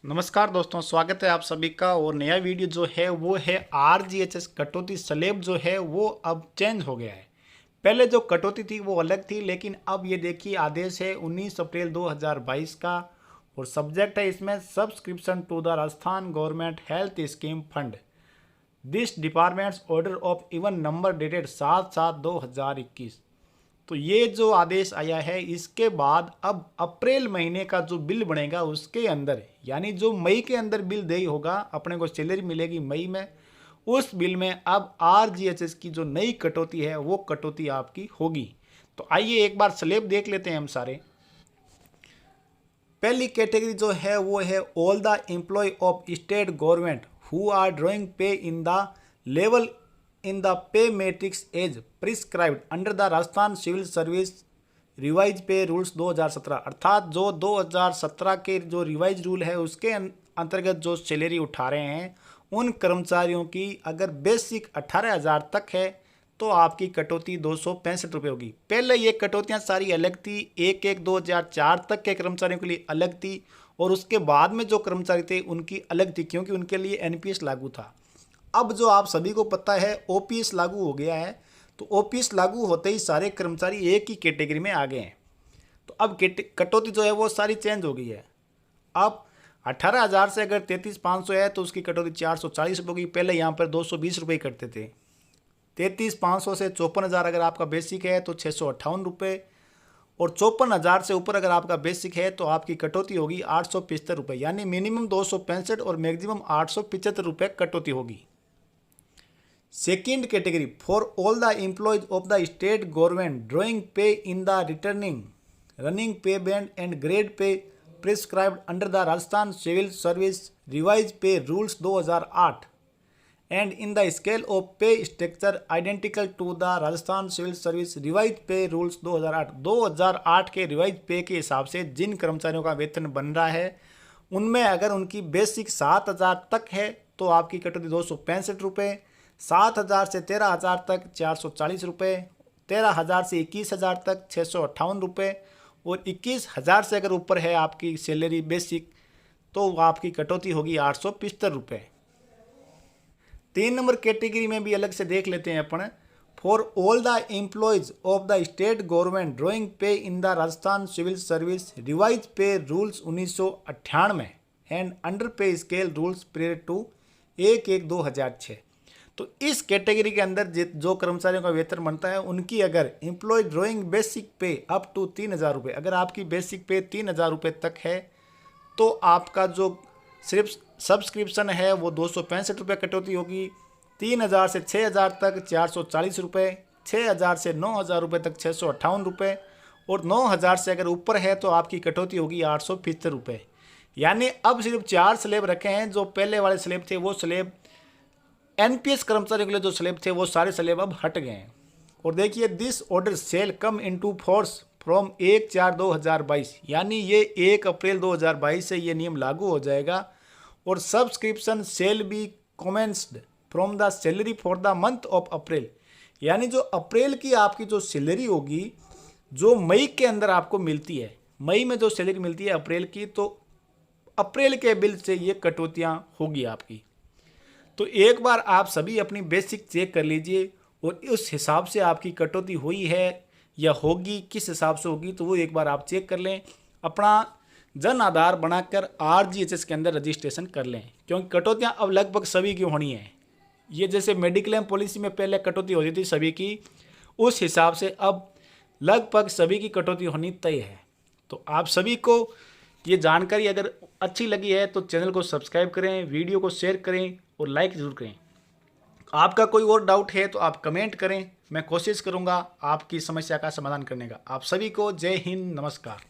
नमस्कार दोस्तों, स्वागत है आप सभी का। और नया वीडियो जो है वो है RGHS कटौती स्लैब जो है वो अब चेंज हो गया है। पहले जो कटौती थी वो अलग थी, लेकिन अब ये देखिए आदेश है 19 अप्रैल 2022 का और सब्जेक्ट है इसमें subscription to the Rajasthan government health scheme fund. This departments order of even number dated 7/7/2021। तो ये जो आदेश आया है इसके बाद अब अप्रैल महीने का जो बिल बनेगा उसके अंदर, यानी जो मई के अंदर बिल देय होगा, अपने को सैलरी मिलेगी मई में, उस बिल में अब RGHS की जो नई कटौती है वो कटौती आपकी होगी। तो आइए एक बार स्लैब देख लेते हैं हम सारे। पहली कैटेगरी जो है वो है all the employ of state government who are drawing pay in the level in the pay matrix as prescribed under the Rajasthan civil service revise pay rules 2017, अर्थात जो 2017 के जो रिवाइज रूल है उसके अंतर्गत जो सैलरी उठा रहे हैं उन कर्मचारियों की अगर बेसिक 18,000 तक है तो आपकी कटौती 265 रुपये होगी। पहले ये कटौतियाँ सारी अलग थी, 1/1/2004 तक के कर्मचारियों के लिए अलग थी और उसके बाद में जो कर्मचारी थे उनकी अलग थी, क्योंकि उनके लिए NPS लागू था। अब जो आप सभी को पता है OPS लागू हो गया है, तो OPS लागू होते ही सारे कर्मचारी एक ही कैटेगरी में आ गए हैं। तो अब कटौती जो है वो सारी चेंज हो गई है। अब 18,000 से अगर 33,500 है तो उसकी कटौती 440 रुपये होगी। पहले यहाँ पर 220 रुपये करते थे। 33,500 से 54,000 अगर आपका बेसिक है तो 658 रुपये, और 54,000 से ऊपर अगर आपका बेसिक है तो आपकी कटौती होगी 875 रुपये, यानी मिनिमम 265 और मैक्सिमम 875 रुपये कटौती होगी। Second category for all the employees of the state government drawing pay in the returning running pay band and grade pay prescribed under the Rajasthan civil service revise pay rules 2008 and in the scale of pay structure identical to the Rajasthan civil service revise pay rules 2008 के revise पे के हिसाब से जिन कर्मचारियों का वेतन बन रहा है उनमें अगर उनकी बेसिक 7,000 तक है तो आपकी कटौती 265 रुपये, 7,000 से 13,000 तक 440 रुपये, 13,000 से 21,000 तक 658 रुपये, और 21,000 से अगर ऊपर है आपकी सैलरी बेसिक तो आपकी कटौती होगी 875 रुपये। 3 नंबर कैटेगरी में भी अलग से देख लेते हैं अपन। For all the employees of the state government drawing pay in the Rajasthan civil service revise pay rules 1998 and under pay scale rules period to 1/1/2006। तो इस कैटेगरी के अंदर जो कर्मचारियों का वेतन बनता है उनकी अगर एम्प्लॉय ड्रॉइंग बेसिक पे अप टू 3,000 रुपये, अगर आपकी बेसिक पे 3,000 रुपये तक है तो आपका जो सिर्फ सब्सक्रिप्शन है वो 265 रुपये कटौती होगी। 3,000 से 6,000 तक 440 रुपये, 6,000 से 9,000 रुपये तक 658 रुपये, और 9,000 से अगर ऊपर है तो आपकी कटौती होगी 875 रुपये। यानी अब सिर्फ 4 स्लैब रखे हैं। जो पहले वाले स्लैब थे वो स्लैब NPS कर्मचारियों के लिए जो स्लैब थे वो सारे स्लैब अब हट गए हैं। और देखिए this order shall come into force from 1/4/2022, यानी ये 1 अप्रैल 2022 से ये नियम लागू हो जाएगा। और subscription shall be commenced from the salary for the month of April, यानी जो अप्रैल की आपकी जो सैलरी होगी जो मई के अंदर आपको मिलती है, मई में जो सैलरी मिलती है अप्रैल की, तो अप्रैल के बिल से ये कटौतियाँ होगी आपकी। तो एक बार आप सभी अपनी बेसिक चेक कर लीजिए और उस हिसाब से आपकी कटौती हुई है या होगी, किस हिसाब से होगी, तो वो एक बार आप चेक कर लें। अपना जन आधार बनाकर RGHS के अंदर रजिस्ट्रेशन कर लें, क्योंकि कटौतियाँ अब लगभग सभी की होनी है। ये जैसे मेडिक्लेम पॉलिसी में पहले कटौती होती थी सभी की, उस हिसाब से अब लगभग सभी की कटौती होनी तय है। तो आप सभी को ये जानकारी अगर अच्छी लगी है तो चैनल को सब्सक्राइब करें, वीडियो को शेयर करें और लाइक ज़रूर करें। आपका कोई और डाउट है तो आप कमेंट करें, मैं कोशिश करूंगा आपकी समस्या का समाधान करने का। आप सभी को जय हिंद, नमस्कार।